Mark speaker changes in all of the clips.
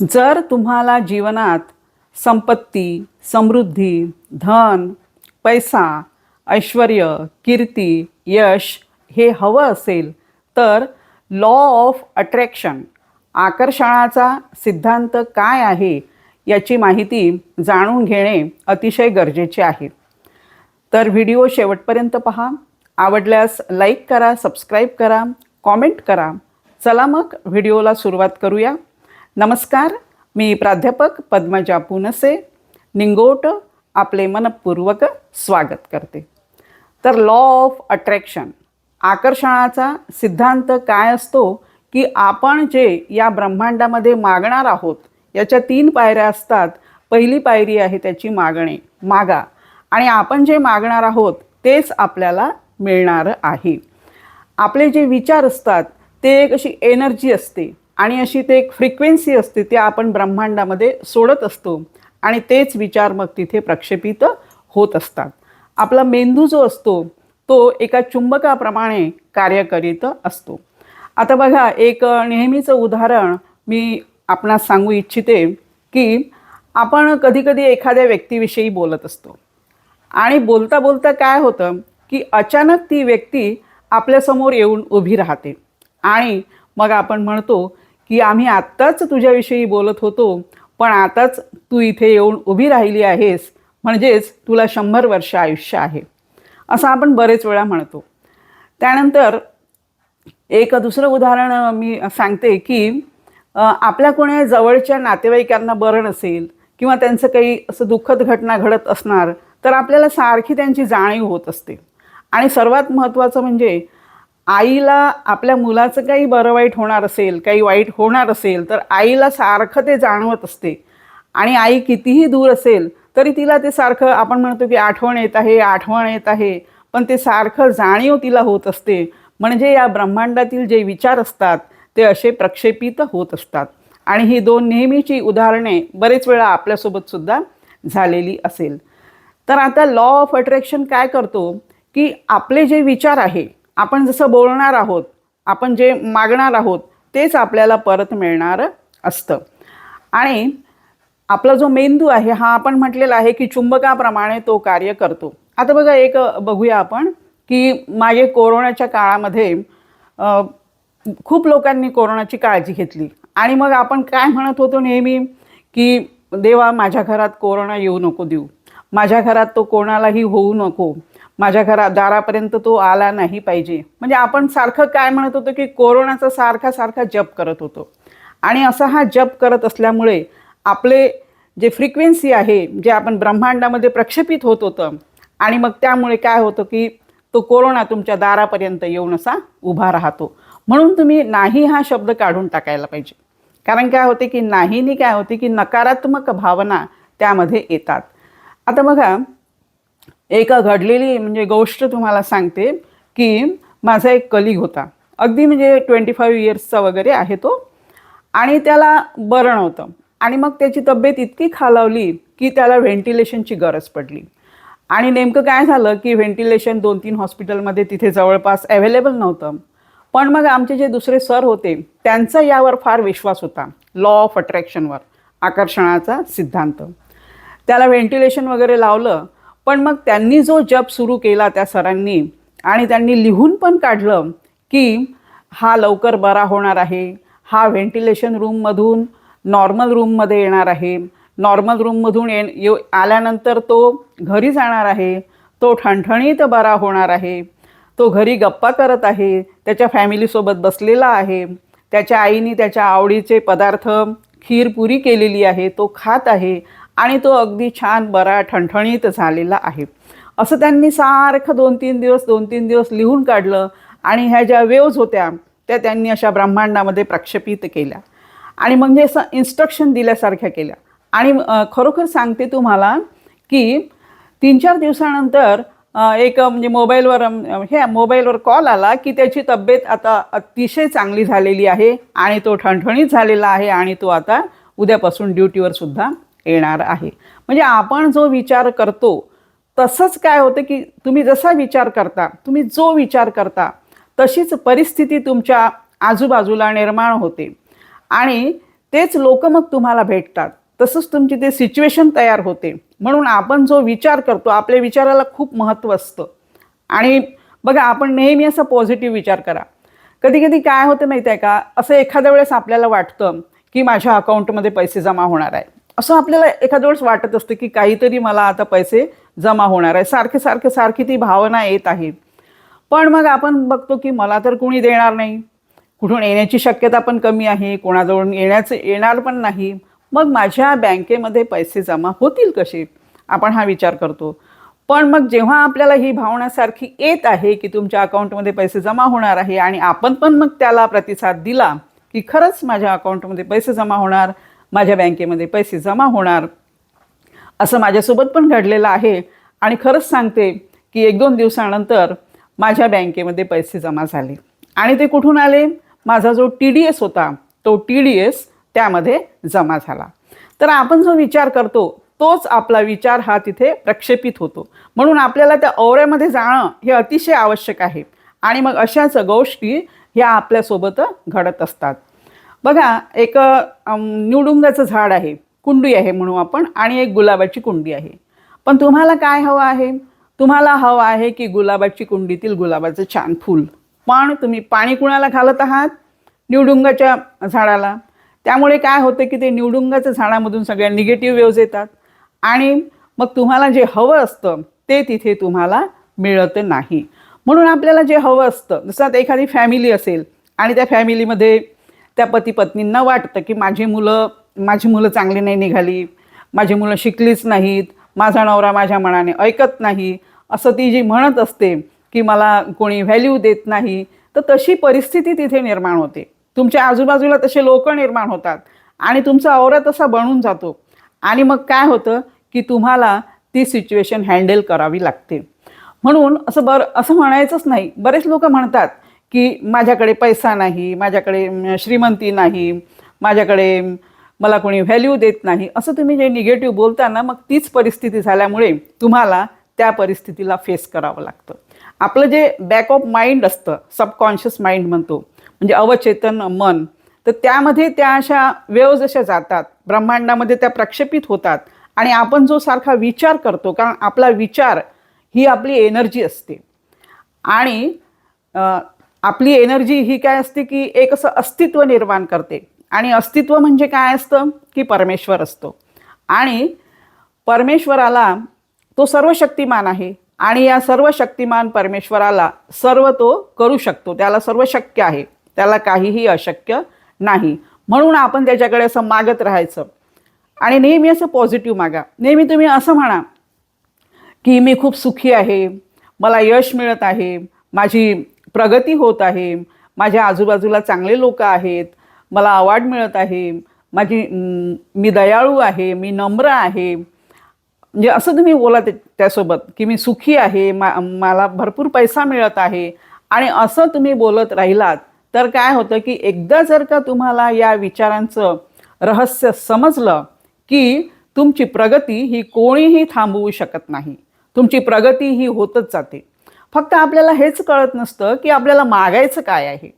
Speaker 1: जर तुम्हाला जीवनात संपत्ती, समृद्धी, धन, पैसा, ऐश्वर्य, कीर्ती, यश हे हवं असेल तर लॉ ऑफ अट्रॅक्शन आकर्षणाचा सिद्धांत काय आहे याची माहिती जाणून घेणे अतिशय गरजेचे आहे. तर व्हिडिओ शेवटपर्यंत पहा. आवडल्यास लाईक करा, सबस्क्राईब करा, कॉमेंट करा. चला मग व्हिडिओला सुरुवात करूया. नमस्कार, मी प्राध्यापक पद्मजा पुनसे निंगोट आपले मनपूर्वक स्वागत करते. तर लॉ ऑफ अट्रॅक्शन आकर्षणाचा सिद्धांत काय असतो की आपण जे या ब्रह्मांडामध्ये मागणार आहोत याच्या 3 पायऱ्या असतात. पहिली पायरी आहे त्याची मागा, आणि आपण जे मागणार आहोत तेच आपल्याला मिळणार आहे. आपले जे विचार असतात ते एक अशी एनर्जी असते आणि अशी ते एक फ्रिक्वेन्सी असते, ते आपण ब्रह्मांडामध्ये सोडत असतो आणि तेच विचार मग तिथे प्रक्षेपित होत असतात. आपला मेंदू जो असतो तो एका चुंबकाप्रमाणे कार्य करीत असतो. आता बघा, एक नेहमीचं उदाहरण मी आपणास सांगू इच्छिते की आपण कधीकधी एखाद्या व्यक्तीविषयी बोलत असतो आणि बोलता बोलता काय होतं की अचानक ती व्यक्ती आपल्यासमोर येऊन उभी राहते आणि मग आपण म्हणतो की आम्ही आत्ताच तुझ्याविषयी बोलत होतो, पण आताच तू इथे येऊन उभी राहिली आहेस, म्हणजेच तुला 100 वर्ष आयुष्य आहे, असं आपण बरेच वेळा म्हणतो. त्यानंतर एक दुसरं उदाहरण मी सांगते की आपल्या कोणी जवळच्या नातेवाईकांना बरं नसेल किंवा त्यांचं काही असं दुःखद घटना घडत असणार तर आपल्याला सारखी त्यांची जाणीव होत असते. आणि सर्वात महत्त्वाचं म्हणजे आईला आपल्या मुलाचं काही बरं वाईट होणार असेल, काही वाईट होणार असेल तर आईला सारखं ते जाणवत असते. आणि आई कितीही दूर असेल तरी तिला ते सारखं, आपण म्हणतो की आठवण येत आहे, आठवण येत आहे, पण ते सारखं जाणीव तिला होत असते. म्हणजे या ब्रह्मांडातील जे विचार असतात ते असे प्रक्षेपित होत असतात. आणि ही 2 नेहमीची उदाहरणे बरेच वेळा आपल्यासोबत सुद्धा झालेली असेल. तर आता लॉ ऑफ अट्रॅक्शन काय करतो की आपले जे विचार आहे, आपण जसं बोलणार आहोत, आपण जे मागणार आहोत तेच आपल्याला परत मिळणार असतं. आणि आपला जो मेंदू आहे हा आपण म्हटलेला आहे की चुंबकाप्रमाणे तो कार्य करतो. आता बघा, एक बघूया आपण की मागे कोरोनाच्या काळामध्ये खूप लोकांनी कोरोनाची काळजी घेतली आणि मग आपण काय म्हणत होतो नेहमी की देवा, माझ्या घरात कोरोना येऊ नको देऊ, माझ्या घरात तो कोणालाही होऊ नको, माझ्या दारापर्यंत तो आला नाही पाहिजे. म्हणजे आपण सारखं काय म्हणत होतो की कोरोनाचा सारखा जप करत होतो. आणि असा हा जप करत असल्यामुळे आपले जे फ्रिक्वेन्सी आहे, जे आपण ब्रह्मांडामध्ये प्रक्षेपित होत होतं, आणि मग त्यामुळे काय होतं की तो कोरोना तुमच्या दारापर्यंत येऊन असा उभा राहतो. म्हणून तुम्ही नाही हा शब्द काढून टाकायला पाहिजे. कारण काय होते की नाहीनी काय होते की नकारात्मक भावना त्यामध्ये येतात. आता बघा, एक घडलेली म्हणजे गोष्ट तुम्हाला सांगते की माझा एक कलीग होता, अगदी म्हणजे 25 इयर्सचा वगैरे आहे तो, आणि त्याला बरं नव्हतं आणि मग त्याची तब्येत इतकी खालावली की त्याला व्हेंटिलेशनची गरज पडली. आणि नेमकं काय झालं की व्हेंटिलेशन 2-3 हॉस्पिटलमध्ये तिथे जवळपास अवेलेबल नव्हतं. पण मग आमचे जे दुसरे सर होते त्यांचा यावर फार विश्वास होता, लॉ ऑफ अट्रॅक्शनवर, आकर्षणाचा सिद्धांत. त्याला व्हेंटिलेशन वगैरे लावलं, पण मग त्यांनी जो जप सुरू केला त्या सरांनी, आणि त्यांनी लिहून पण काढलं की हा लवकर बरा होणार आहे, हा व्हेंटिलेशन रूममधून नॉर्मल रूममध्ये येणार आहे, नॉर्मल रूममधून आल्यानंतर तो घरी जाणार आहे, तो ठणठणीत बरा होणार आहे, तो घरी गप्पा करत आहे, त्याच्या फॅमिलीसोबत बसलेला आहे, त्याच्या आईने त्याच्या आवडीचे पदार्थ, खीर पुरी केलेली आहे, तो खात आहे आणि तो अगदी छान बरा ठणठणीत झालेला आहे. असं त्यांनी सारखं 2-3 दिवस लिहून काढलं आणि ह्या ज्या वेव्ज होत्या त्या त्यांनी अशा ब्रह्मांडामध्ये प्रक्षेपित केल्या आणि म्हणजे असं इन्स्ट्रक्शन दिल्यासारख्या केल्या. आणि खरोखर सांगते तुम्हाला की 3-4 दिवसानंतर एक म्हणजे मोबाईलवर कॉल आला की त्याची तब्येत आता अतिशय चांगली झालेली आहे आणि तो ठणठणीत झालेला आहे आणि तो आता उद्यापासून ड्युटीवर सुद्धा येणार आहे. म्हणजे आपण जो विचार करतो तसंच काय होतं की तुम्ही जसा विचार करता, तुम्ही जो विचार करता तशीच परिस्थिती तुमच्या आजूबाजूला निर्माण होते. आणि तेच लोक मग तुम्हाला भेटतात. तसंच तुमची ते सिच्युएशन तयार होते. म्हणून आपण जो विचार करतो, आपल्या विचाराला खूप महत्त्व असतं. आणि बघा, आपण नेहमी असा पॉझिटिव्ह विचार करा. कधी कधी काय होतं माहिती आहे का, असं एखाद्या वेळेस आपल्याला वाटतं की माझ्या अकाउंटमध्ये पैसे जमा होणार आहे. असं आपल्याला एखाद्या वेळेस वाटत असतं की काहीतरी मला आता पैसे जमा होणार आहे. सारखी ती भावना येत आहे. पण मग आपण बघतो की मला तर कोणी देणार नाही, कुठून येण्याची शक्यता पण कमी आहे, कोणाजवळून येणार पण नाही. मग माझ्या बँकेमध्ये पैसे जमा होतील कसे, आपण हा विचार करतो. पण मग जेव्हा आपल्याला ही भावना सारखी येत आहे की तुमच्या अकाउंटमध्ये पैसे जमा होणार आहे आणि आपण पण मग त्याला प्रतिसाद दिला की खरंच माझ्या अकाउंटमध्ये पैसे जमा होणार, माझ्या बँकेमध्ये पैसे जमा होणार, असं माझ्यासोबत पण घडलेलं आहे. आणि खरंच सांगते की 1-2 दिवसानंतर माझ्या बँकेमध्ये पैसे जमा झाले. आणि ते कुठून आले, माझा जो TDS होता तो TDS त्यामध्ये जमा झाला. तर आपण जो विचार करतो तोच आपला विचार हा तिथे प्रक्षेपित होतो. म्हणून आपल्याला त्या औऱ्यामध्ये जाणं हे अतिशय आवश्यक आहे. आणि मग अशाच गोष्टी ह्या आपल्यासोबत घडत असतात. बघा, एक निवडुंगाचं झाड आहे, कुंडी आहे म्हणू आपण, आणि एक गुलाबाची कुंडी आहे. पण तुम्हाला काय हवं आहे, तुम्हाला हवं आहे की गुलाबाची कुंडीतील गुलाबाचं छान फूल. पण तुम्ही पाणी कुणाला घालत आहात, निवडुंगाच्या झाडाला. त्यामुळे काय होतं की ते निवडुंगाच्या झाडामधून सगळ्या निगेटिव्ह वेव्ज येतात. आणि मग तुम्हाला जे हवं असतं ते तिथे तुम्हाला मिळत नाही. म्हणून आपल्याला जे हवं असतं, जसं आता एखादी फॅमिली असेल आणि त्या फॅमिलीमध्ये त्या पती पत्नींना वाटतं की माझी मुलं चांगली नाही निघाली, माझी मुलं शिकलीच नाहीत, माझा नवरा माझ्या मनाने ऐकत नाही, असं ती जी म्हणत असते की मला कोणी व्हॅल्यू देत नाही. तर तशी परिस्थिती तिथे निर्माण होते. तुमच्या आजूबाजूला तसे लोक निर्माण होतात आणि तुमचा औरा तसा बनून जातो. आणि मग काय होतं की तुम्हाला ती सिच्युएशन हँडल करावी लागते. म्हणून असं म्हणायचंच नाही. बरेच लोक म्हणतात की माझ्याकडे पैसा नाही, माझ्याकडे श्रीमंती नाही, माझ्याकडे मला कोणी व्हॅल्यू देत नाही, असं तुम्ही जे निगेटिव्ह बोलता ना, मग तीच परिस्थिती झाल्यामुळे तुम्हाला त्या परिस्थितीला फेस करावं लागतं. आपलं जे बॅक ऑफ माइंड असतं, सबकॉन्शियस माइंड म्हणतो, म्हणजे अवचेतन मन, तर त्यामध्ये त्या अशा वेव्ज अशा जातात, ब्रह्मांडामध्ये त्या प्रक्षेपित होतात. आणि आपण जो सारखा विचार करतो, कारण आपला विचार ही आपली एनर्जी असते. आणि आपली एनर्जी ही काय असते की एक असं अस्तित्व निर्माण करते. आणि अस्तित्व म्हणजे काय असतं की परमेश्वर असतो. आणि परमेश्वराला, तो सर्वशक्तिमान आहे आणि या सर्वशक्तिमान परमेश्वराला सर्व तो करू शकतो, त्याला सर्व शक्य आहे, त्याला काहीही अशक्य नाही. म्हणून आपण त्याच्याकडे असं मागत राहायचं आणि नेहमी असं पॉझिटिव्ह मागा. नेहमी तुम्ही असं म्हणा की मी खूप सुखी आहे, मला यश मिळत आहे, माझी प्रगती होत आहे, माझ्या आजूबाजूला चांगले लोक आहेत, मला अवॉर्ड मिळत आहे, मी दयाळू आहे, मी नम्र आहे. म्हणजे असं तुम्ही बोला त्यासोबत की मी सुखी आहे, मला भरपूर पैसा मिळत आहे. आणि असं तुम्ही बोलत राहिलात तर काय होतं की एकदा जर का तुम्हाला या विचारांचं रहस्य समजलं की तुमची प्रगती ही कोणीही थांबवू शकत नाही, तुमची प्रगती ही होतच जाते. फक्त आपल्याला हेच कळत नसतं की आपल्याला मागायचं काय आहे.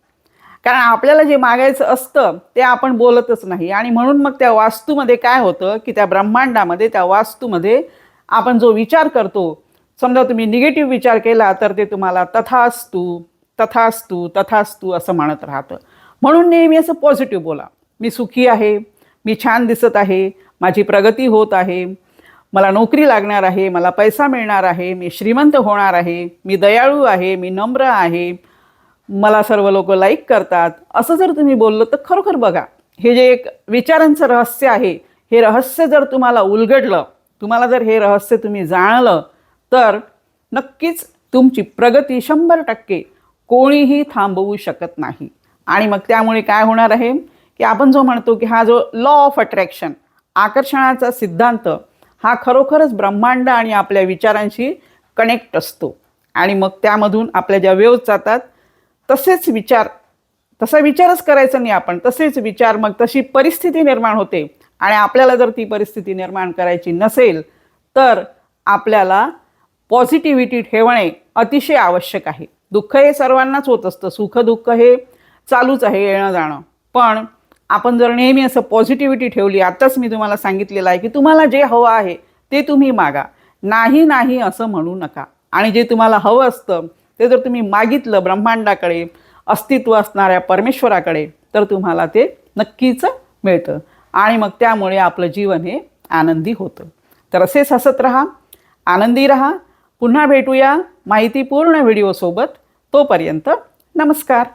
Speaker 1: कारण आपल्याला जे मागायचं असतं ते आपण बोलतच नाही. आणि म्हणून मग त्या वास्तूमध्ये काय होतं की त्या ब्रह्मांडामध्ये, त्या वास्तूमध्ये आपण जो विचार करतो, समजा तुम्ही निगेटिव्ह विचार केला तर ते तुम्हाला तथास्तु तथास्तु तथास्तु असं म्हणत राहतं. म्हणून नेहमी असं पॉझिटिव्ह बोला. मी सुखी आहे, मी छान दिसत आहे, माझी प्रगती होत आहे, मला नोकरी लागणार आहे, मला पैसा मिळणार आहे, मी श्रीमंत होणार आहे, मी दयाळू आहे, मी नम्र आहे, मला सर्व लोक लाईक करतात. असं जर तुम्ही बोललं तर खरोखर बघा, हे जे एक विचारांचं रहस्य आहे, हे रहस्य जर तुम्हाला उलगडलं, तुम्हाला जर हे रहस्य तुम्ही जाणलं तर नक्कीच तुमची प्रगती 100% कोणीही थांबवू शकत नाही. आणि मग त्यामुळे काय होणार आहे की आपण जो म्हणतो की हा जो लॉ ऑफ अट्रॅक्शन, आकर्षणाचा सिद्धांत, हा खरोखरच ब्रह्मांड आणि आपल्या विचारांशी कनेक्ट असतो. आणि मग त्यामधून आपल्या ज्या वेव्ज जातात तसा विचारच करायचा नाही आपण, तसेच विचार, मग तशी परिस्थिती निर्माण होते. आणि आपल्याला जर ती परिस्थिती निर्माण करायची नसेल तर आपल्याला पॉझिटिव्हिटी ठेवणे अतिशय आवश्यक आहे. दुःख हे सर्वांनाच होत असतं, सुख दुःख हे चालूच आहे, येणं जाणं. पण आपण जर नेहमी असं पॉझिटिव्हिटी ठेवली, आत्ताच मी तुम्हाला सांगितलेलं आहे की तुम्हाला जे हवं आहे ते तुम्ही मागा, नाही नाही असं म्हणू नका. आणि जे तुम्हाला हवं असतं ते जर तुम्ही मागितलं ब्रह्मांडाकडे, अस्तित्व असणाऱ्या परमेश्वराकडे, तर तुम्हाला ते नक्कीच मिळतं आणि मग त्यामुळे आपलं जीवन हे आनंदी होतं. तर असेच हसत राहा, आनंदी राहा. पुन्हा भेटूया माहितीपूर्ण व्हिडिओसोबत. तोपर्यंत नमस्कार.